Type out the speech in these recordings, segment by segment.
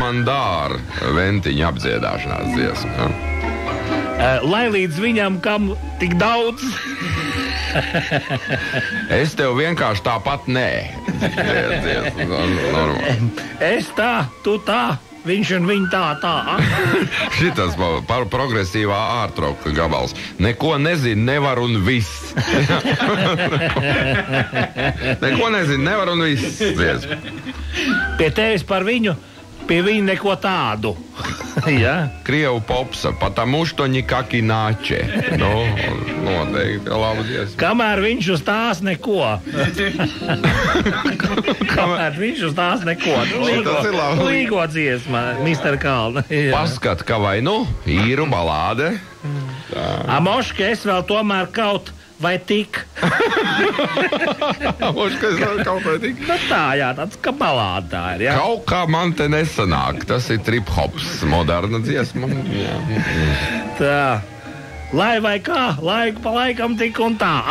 man dār, Ventiņa apdziedāšanās dziesma. Lai līdz viņam kam tik daudz. Es tev vienkārši tāpat nē. Es tā, tu tā, viņš un viņa tā. Šitas par progresīvā ārtroka gabals. Neko nezinu, nevar un viss. Neko nezinu, nevar un viss. Dziesma. Pie tevis par viņu, pie viņa neko tādu. Ja? Krievu popsa, потому что никак иначе. Nu, noteikti, labi dziesma. Kamēr viņš uz tās neko. Kamēr viņš uz tās neko. Līgo dziesma, Mr. Kalna. Paskat, ka vai nu, īru balāde. Moška, es vēl tomēr kaut vai tik. Moška, es vēl kaut vai tik. Nu tā, jā, tāds kā balāde tā ir, jā. Kaut kā man te nesanāk, tas ir trip-hops, moderna dziesma. Jā. Tā. Lai vai kā, laiku pa laikam tik un tā.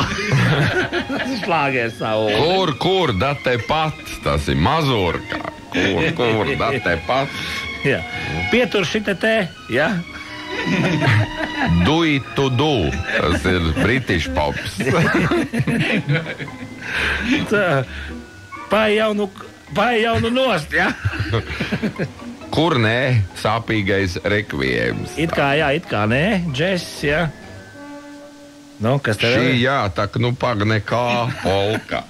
Tas ir šlāgers savu. Kur, da te pat, tas ir mazurkā. Kur, da te pat. Jā. Pietur šite te, jā. Do it to do. Tas ir british pops. Tā. Pai jaunu nost, jā. Kur nē, sāpīgais rekvijējums. It kā nē, džess, jā. Nu, kas tev Šī, jā, tā ka nu pag nekā polka.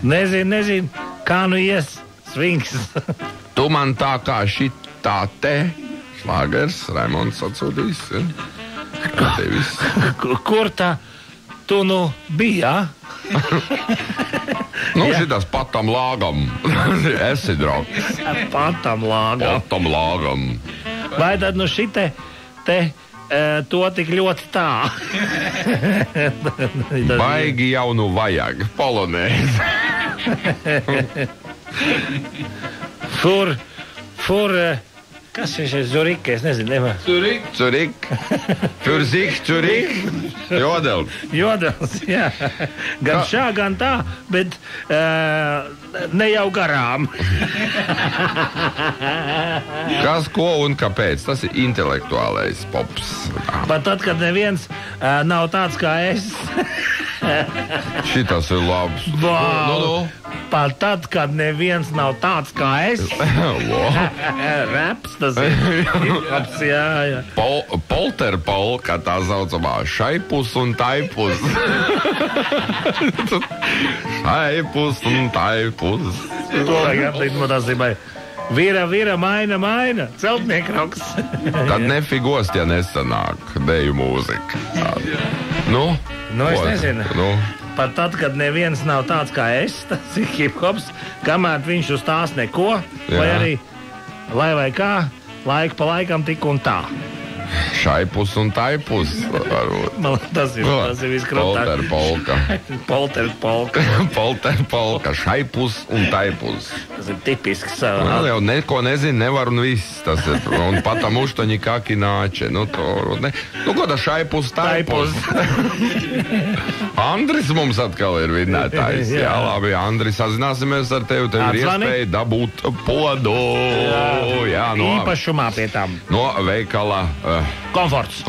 Nezinu, kā nu ies svings. Tu man tā kā šitā te šlāgers, Raimonds atsūtīs. Kur tā tu nu bijā? Nu, šitas patam lāgam. Esi draugs. Patam lāgam. Patam lāgam. Vai tad nu šite te to tik ļoti tā? Baigi jau nu vajag. Polonēzi. Fur, kas ir šeit Zurika? Es nezinu, nevar. Zurik. Fürzik, Zurik. Jodels, jā. Gan šā, gan tā, bet ne jau garām. Kas, ko un kāpēc? Tas ir intelektuālais pops. Pat tad, kad neviens nav tāds kā es. Šitas ir labs. Wow. Pat tad, kad neviens nav tāds kā es. Raps tas ir. Raps, jā. Polterpol, kā tā saucamā, šaipus un taipus. Šaipus un taipus. To vajag atlīt motāsībai. Vīra, maina, celtniekrauks. Tad nefigos, ja nesanāk deju mūzika. Nu, es nezinu. Nu. Pat tad, kad neviens nav tāds kā es, tas ir hip-hops, kamēr viņš uz tās neko, jā. Vai arī, lai vai kā, laiku pa laikam tik un tā. Šaipus un taipus. Tas ir viskrūtāk. Polterpolka. Šaipus un taipus. Tas ir tipisks. Jau neko nezinu, nevar un viss. Tas ir. Un patam uštoņi kaki nāče. Nu, ko tā šaipus, taipus? Andris mums atkal ir vinnētājs. Jā, labi, Andris, sazināsimies ar tevi. Tev ir iespēja dabūt podu. Jā, īpašumā pie tam. No veikala Komforts.